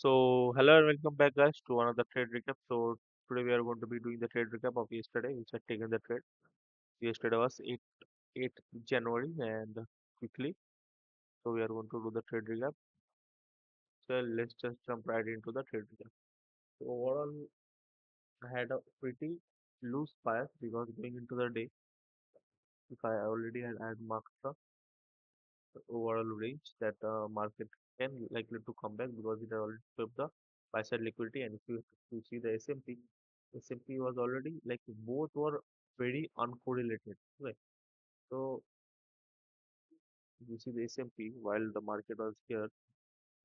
So, hello and welcome back, guys, to another trade recap. So, today we are going to be doing the trade recap of yesterday, which had taken the trade. Yesterday was 8th January, and quickly, so we are going to do the trade recap. So, let's just jump right into the trade recap. So, overall, I had a pretty loose bias because going into the day, if I already had marked the overall range that the market can likely to come back because it had already swept the buy side liquidity. And if you see the S&P was already like both were very uncorrelated. Right. So you see the S&P while the market was here,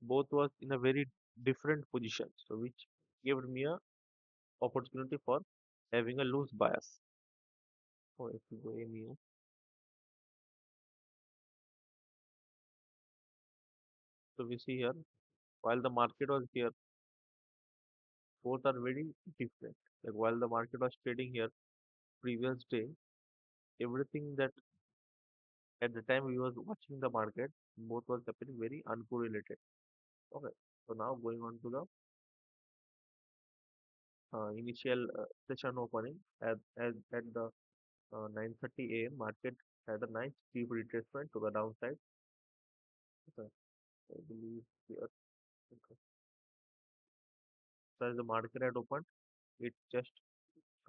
both was in a very different position. So which gave me a opportunity for having a loose bias. So if you go MEO, so we see here while the market was here, both are very different. Like while the market was trading here previous day, everything that at the time we was watching the market, both was happening very uncorrelated. Okay, so now going on to the initial session opening at the 9:30 a.m. market had a nice deep retracement to the downside. Okay, I believe here. Okay. So as the market had opened, it just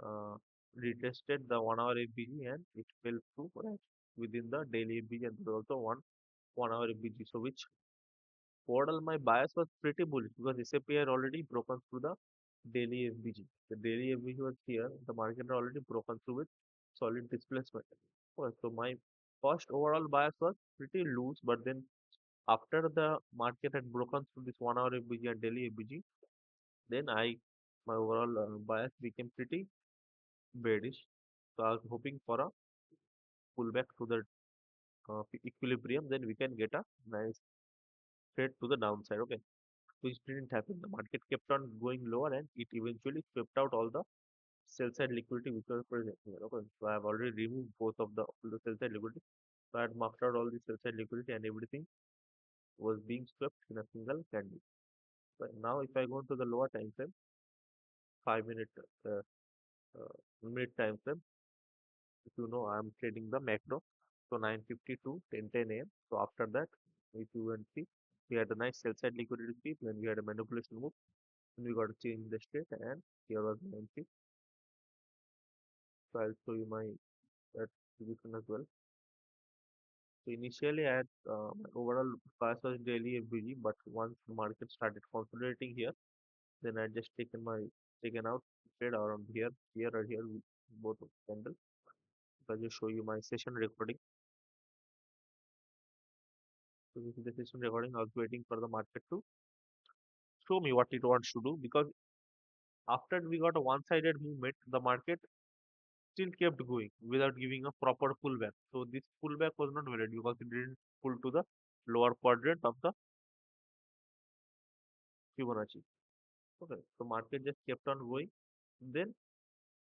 uh, retested the 1 hour FBG and it fell through right within the daily FBG, and there was also one hour FBG. So which overall my bias was pretty bullish because S&P had already broken through the daily FBG. The daily FBG was here. The market had already broken through with solid displacement. Okay, so my first overall bias was pretty loose, but then after the market had broken through this 1 hour FBG and daily FBG, then my overall bias became pretty bearish. So I was hoping for a pullback to the equilibrium, then we can get a nice trade to the downside. Okay, which didn't happen. The market kept on going lower and it eventually swept out all the sell side liquidity which was present here. Okay, so I have already removed both of the sell side liquidity. So I had marked out all the sell side liquidity and everything was being swept in a single candle. But now if I go to the lower time frame, 5 minute uh, minute time frame, if you know I am trading the macro. So 9:50 to 10:10 a.m. So after that, if you can see, we had a nice sell side liquidity sweep, then we had a manipulation move, and we got to change the state, and here was the entry. So I'll show you my distribution as well. So initially I had my overall price was daily FBG, but once the market started consolidating here, then I just taken out trade around here or here with both of candle. If I just show you my session recording. So this is the session recording. I was waiting for the market to show me what it wants to do because after we got a one-sided movement, the market still kept going without giving a proper pullback. So this pullback was not valid because it didn't pull to the lower quadrant of the Fibonacci. Okay, so market just kept on going. Then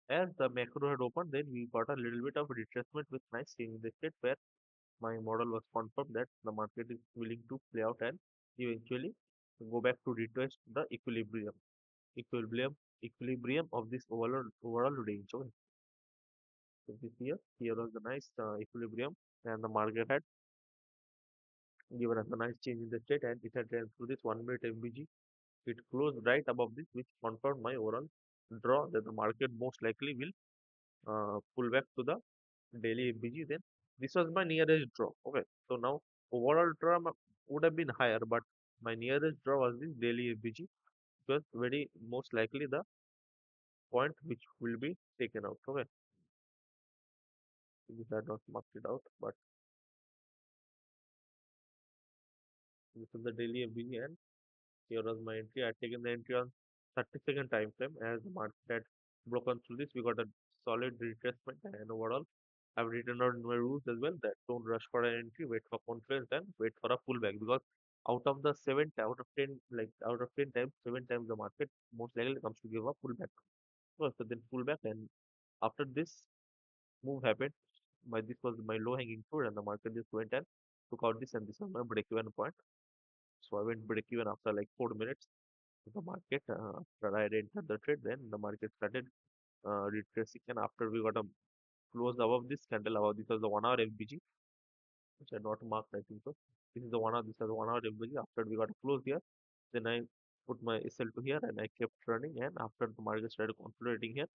as the macro had opened, then we got a little bit of retracement with nice change in the state where my model was confirmed that the market is willing to play out and eventually go back to retest the equilibrium of this overall range. Okay. So this here was the nice equilibrium, and the market had given us a nice change in the state, and it had ran through this 1 minute FBG. It closed right above this, which confirmed my overall draw that the market most likely will pull back to the daily FBG. Then this was my nearest draw. Okay, so now overall draw would have been higher, but my nearest draw was this daily FBG, because very most likely the point which will be taken out. Okay, this I not marked it out, but this is the daily FBG, and here was my entry. I had taken the entry on 30-second time frame as the market had broken through this. We got a solid retracement, and overall I've written out in my rules as well that don't rush for an entry, wait for confluence and wait for a pullback, because out of 10, like out of 10 times, 7 times the market most likely comes to give a pullback. So then pullback, and after this move happened, this was my low hanging fruit, and the market just went and took out this, and this was my break even point. So I went break even after like 4 minutes. the market. After I had entered the trade, then the market started retracing, and after we got a close above this candle, above this was the 1 hour FBG, which are not marked, I think so. This is the 1 hour, this is the 1 hour FBG. After we got a close here, then I put my SL to here and I kept running. And after the market started consolidating here,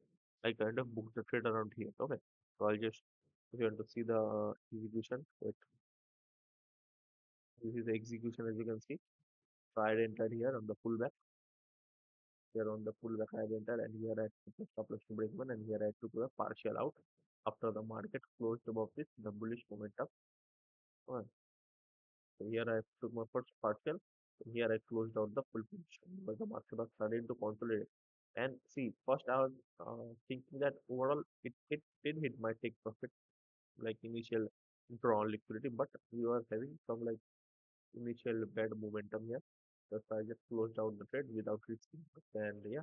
I kind of booked the trade around here. Okay, so I'll just, if you want to see the execution, wait, this is the execution as you can see. So I had entered here on the pullback. Here on the pullback I had entered, and here I took the stop loss to break even, and here I took a partial out after the market closed above this the bullish momentum. Alright, so here I took my first partial. Here I closed out the full position because the market was starting to consolidate. And see, first I was thinking that overall it did hit my take profit like initial draw on liquidity, but we were having some like initial bad momentum here. That's why I just closed out the trade without risking. And yeah,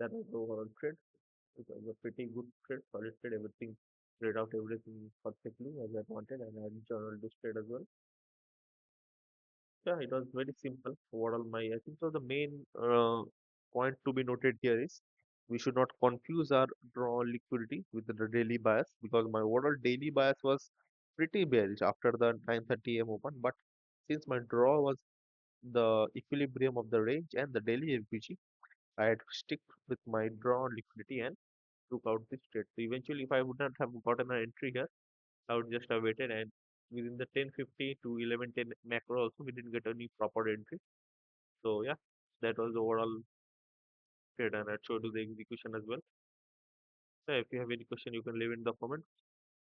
that was the overall trade. It was a pretty good trade, solid trade, everything trade out everything perfectly as I wanted, and I journaled this trade as well. Yeah, it was very simple. Overall, my I think so. The main point to be noted here is we should not confuse our draw liquidity with the daily bias because my overall daily bias was pretty bearish after the 9:30 a.m. open. But since my draw was the equilibrium of the range and the daily FBG, I had to stick with my draw liquidity and took out this trade. So eventually, if I would not have gotten an entry here, I would just have waited and within the 10:50 to 11:10 macro also we didn't get any proper entry. So yeah, that was the overall trade and I showed you the execution as well. So if you have any question, you can leave in the comment.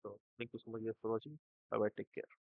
So thank you so much guys for watching. Bye bye. Take care.